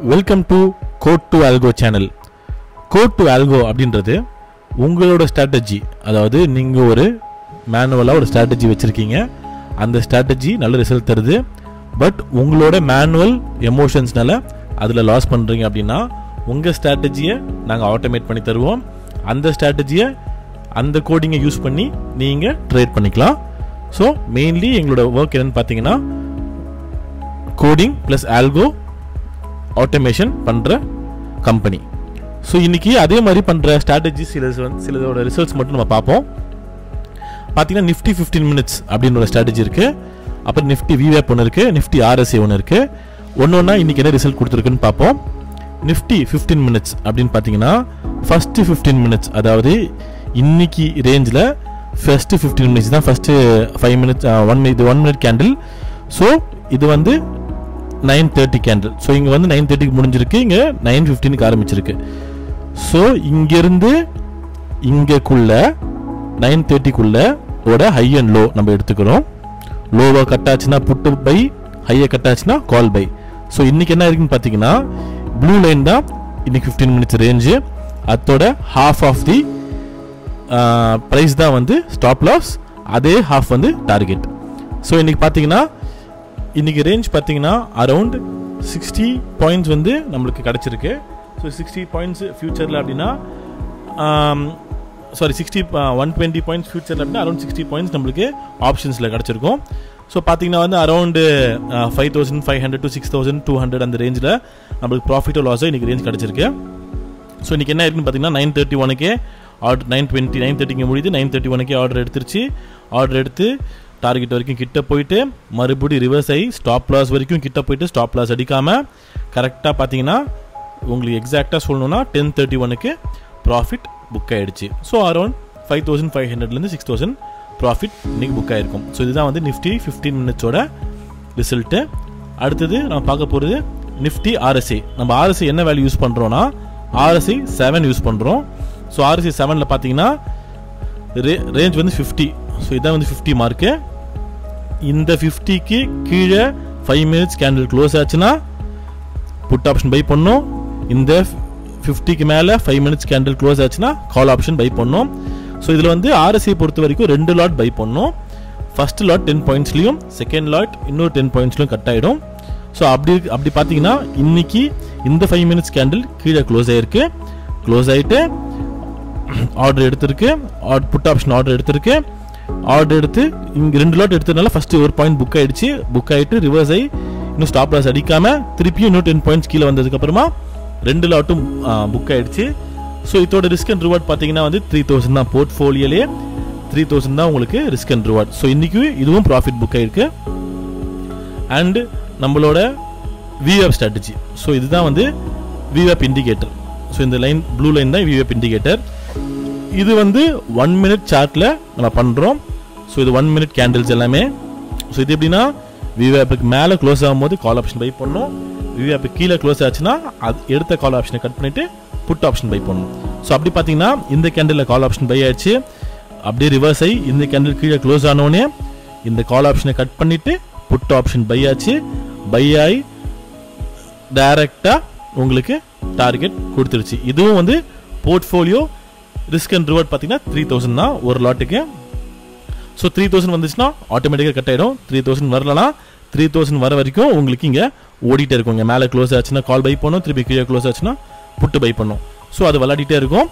Welcome to code to algo channel. Code to algo அப்படின்றது உங்களோட strategy. அதாவது நீங்கள் ஒரு மேனுவலாக ஒரு ஸ்ட்ராட்டஜி வச்சுருக்கீங்க, அந்த ஸ்ட்ராட்டஜி நல்ல ரிசல்ட் தருது. பட் உங்களோட மேனுவல் எமோஷன்ஸ்னால அதில் லாஸ் பண்ணுறீங்க அப்படின்னா உங்கள் ஸ்ட்ராட்டஜியை நாங்கள் ஆட்டோமேட் பண்ணி தருவோம். அந்த ஸ்ட்ராட்டஜியை அந்த கோடிங்கை யூஸ் பண்ணி நீங்கள் ட்ரேட் பண்ணிக்கலாம். ஸோ மெயின்லி எங்களோட ஒர்க் என்னென்னு பார்த்தீங்கன்னா கோடிங் ப்ளஸ் ஆல்கோ ஆட்டோமேஷன் பண்ணுற கம்பெனி. ஸோ இன்றைக்கி அதே மாதிரி பண்ணுற ஸ்ட்ராட்டஜி சிலதோட ரிசல்ட்ஸ் மட்டும் நம்ம பார்ப்போம். பார்த்தீங்கன்னா நிஃப்டி 15 மினிட்ஸ் அப்படின்னு ஒரு ஸ்ட்ராட்டஜி இருக்குது. அப்புறம் நிஃப்டி விவேப் ஒன்று இருக்குது, நிஃப்டி ஆர்எஸ்ஏ ஒன்று இருக்குது. ஒன்று இன்றைக்கி என்ன ரிசல்ட் கொடுத்துருக்குன்னு பார்ப்போம். நிஃப்டி 15 மினிட்ஸ் அப்படின்னு பார்த்தீங்கன்னா ஃபஸ்ட்டு 15 மினிட்ஸ், அதாவது இன்னைக்கு ரேஞ்சில் ஃபஸ்ட்டு 15 மினிட்ஸ் தான் first 5 minutes 1 minute candle. So இது வந்து 9:30 கேண்டில். ஸோ இங்கே வந்து 9:30க்கு முடிஞ்சிருக்கு, இங்கே 9:15க்கு ஆரம்பிச்சிருக்கு. ஸோ இங்கேருந்து இங்கேக்குள்ள 9:30க்குள்ள ஓட ஹை அண்ட் லோ நம்ம எடுத்துக்கிறோம். லோவை கட் ஆச்சுன்னா புட்டு பை, ஹையை கட் ஆச்சுன்னா கால் பை. ஸோ இன்றைக்கி என்ன இருக்குன்னு பார்த்தீங்கன்னா ப்ளூ லைன் தான் இன்றைக்கி 15 மினிட்ஸ் ரேஞ்சு. அதோட ஹாஃப் ஆஃப் தி ப்ரைஸ் தான் வந்து ஸ்டாப் லாஸ், அதே ஹாஃப் வந்து டார்கெட். ஸோ இன்றைக்கி பார்த்தீங்கன்னா இன்றைக்கி ரேஞ்ச் பார்த்தீங்கன்னா அரவுண்ட் 60 பாயிண்ட்ஸ் வந்து நம்மளுக்கு கிடச்சிருக்கு. ஸோ 60 பாயிண்ட்ஸ் ஃபியூச்சரில் அப்படின்னா 120 பாயிண்ட்ஸ் ஃபியூச்சரில் அப்படின்னா அரௌண்ட் 60 பாயிண்ட்ஸ் நம்மளுக்கு ஆப்ஷன்ஸில் கிடச்சிருக்கும். ஸோ பார்த்தீங்கன்னா வந்து அரௌண்டு 5500 to 6200 அந்த ரேஞ்சில் நம்மளுக்கு ப்ராஃபிட்டோ லாஸோ இன்றைக்கி ரேஞ்ச் கிடச்சிருக்கு. ஸோ இன்றைக்கி என்ன இருக்குன்னு பார்த்தீங்கன்னா 9:31க்கே ஆர்டர் 9:30 முடியுது, 9:31க்கே ஆர்டர் எடுத்துருச்சு. ஆர்டர் எடுத்து டார்கெட் வரைக்கும் கிட்ட போயிட்டு மறுபடியும் ரிவர்ஸ் ஆகி ஸ்டாப் லாஸ் வரைக்கும் கிட்ட போயிட்டு ஸ்டாப் லாஸ் அடிக்காமல் கரெக்டாக பார்த்தீங்கன்னா உங்களுக்கு எக்ஸாக்டாக சொல்லணும்னா 10:31க்கு ப்ராஃபிட் புக் ஆகிடுச்சு. ஸோ அரௌண்ட் 5500லேருந்து 6000 ப்ராஃபிட் இன்றைக்கி புக் ஆகிருக்கும். ஸோ இதுதான் வந்து நிஃப்டி 15 மினிட்ஸோட ரிசல்ட்டு. அடுத்தது நம்ம பார்க்க போகிறது நிஃப்டி ஆர்எஸ்ஐ. நம்ம ஆர்எஸ்ஐ என்ன வேல்யூ யூஸ் பண்ணுறோன்னா ஆர்எஸ்ஐ 7 யூஸ் பண்ணுறோம். ஸோ ஆர்எஸ்ஐ 7ல் பார்த்தீங்கன்னா ரேஞ்ச் வந்து 50. ஸோ இதான் வந்து 50 மார்க்கு. இந்த 50க்கு கீழே 5 மினிட்ஸ் கேண்டில் க்ளோஸ் ஆச்சுன்னா புட் ஆப்ஷன் பை பண்ணோம். இந்த 50க்கு மேலே 5 மினிட்ஸ் கேண்டில் க்ளோஸ் ஆச்சுன்னா கால் ஆப்ஷன் பை பண்ணோம். ஸோ இதில் வந்து ஆர்எஸ்ஐ பொறுத்த வரைக்கும் 2 லாட் பை பண்ணோம். ஃபர்ஸ்ட் லாட் 10 பாயிண்ட்ஸ்லையும் செகண்ட் லாட் இன்னொரு 10 பாயிண்ட்ஸ்லையும் கட் ஆகிடும். ஸோ அப்படி பார்த்தீங்கன்னா இன்னைக்கு இந்த 5 மினிட்ஸ் கேண்டில் கீழே க்ளோஸ் ஆகிருக்கு. க்ளோஸ் ஆகிட்டு ஆர்டர் எடுத்திருக்கு, புட் ஆப்ஷன் ஆர்டர் எடுத்திருக்கு. ஆர்டர் எடுத்து இங்கே 2 லாட் எடுத்ததுனால ஃபஸ்ட்டு ஒரு பாயிண்ட் புக் ஆகிடுச்சு. புக் ஆகிட்டு ரிவர்ஸ் ஆகி இன்னும் ஸ்டாப் லாஸ் அடிக்காமல் திருப்பியும் இன்னும் 10 பாயிண்ட்ஸ் கீழே வந்ததுக்கப்புறமா 2 லாட்டும் புக் ஆகிடுச்சு. ஸோ இதோட ரிஸ்க் அண்ட் ரிவார்ட் பார்த்தீங்கன்னா வந்து 3000 தான். போர்ட்ஃபோலியோலே 3000 தான் உங்களுக்கு ரிஸ்க் அண்ட் ரிவார்ட். ஸோ இன்றைக்கி இதுவும் ப்ராஃபிட் புக் ஆகிருக்கு. அண்டு நம்மளோட விவேப் ஸ்ட்ராட்டஜி. ஸோ இதுதான் வந்து விவேப் இண்டிகேட்டர். ஸோ இந்த லைன் ப்ளூ லைன் தான் விவேப் இண்டிகேட்டர். இது வந்து 1 மினிட் சார்ட்டில் நம்ம பண்ணுறோம். ஸோ இது 1 மினிட் கேண்டில்ஸ் எல்லாமே. ஸோ இது எப்படின்னா விவேப்புக்கு மேலே க்ளோஸ் ஆகும்போது கால் ஆப்ஷன் பை பண்ணணும். விவேப்புக்கு கீழே க்ளோஸ் ஆச்சுன்னா அது எடுத்த கால் ஆப்ஷனை கட் பண்ணிவிட்டு புட் ஆப்ஷன் பை பண்ணணும். ஸோ அப்படி பார்த்தீங்கன்னா இந்த கேண்டிலில் கால் ஆப்ஷன் பை ஆயிடுச்சு. அப்படியே ரிவர்ஸ் ஆகி இந்த கேண்டில் கீழே க்ளோஸ் ஆனோடனே இந்த கால் ஆப்ஷனை கட் பண்ணிவிட்டு புட் ஆப்ஷன் பை ஆச்சு. பை ஆகி டைரெக்டாக உங்களுக்கு டார்கெட் கொடுத்துருச்சு. இதுவும் வந்து போர்ட்ஃபோலியோ ரிஸ்க் அண்ட் ரிவார்ட் பார்த்தீங்கன்னா 3000 தான் ஒரு லாட்டுக்கு. ஸோ 3000 வந்துச்சுன்னா ஆட்டோமேட்டிக்காக கட் ஆகிடும். 3000 வரலனா 3000 வர வரைக்கும் உங்களுக்கு இங்கே ஓடிட்டே இருக்கும். இங்கே மேலே க்ளோஸ் ஆச்சுன்னா கால் பை பண்ணும், திருப்பி கீழே க்ளோஸ் ஆச்சுன்னா புட்டு பை பண்ணும். ஸோ அது விளையாடிட்டே இருக்கும்.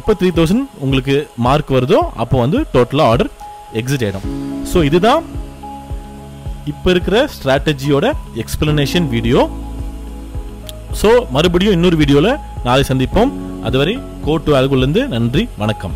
எப்போ 3000 உங்களுக்கு மார்க் வருதோ அப்போ வந்து டோட்டலாக ஆர்டர் எக்ஸிட் ஆகிடும். ஸோ இதுதான் இப்போ இருக்கிற ஸ்ட்ராட்டஜியோட எக்ஸ்பிளனேஷன் வீடியோ. ஸோ மறுபடியும் இன்னொரு வீடியோவில் நாளை சந்திப்போம். அதுவரை கோட் டு ஆல்கோலேருந்து நன்றி, வணக்கம்.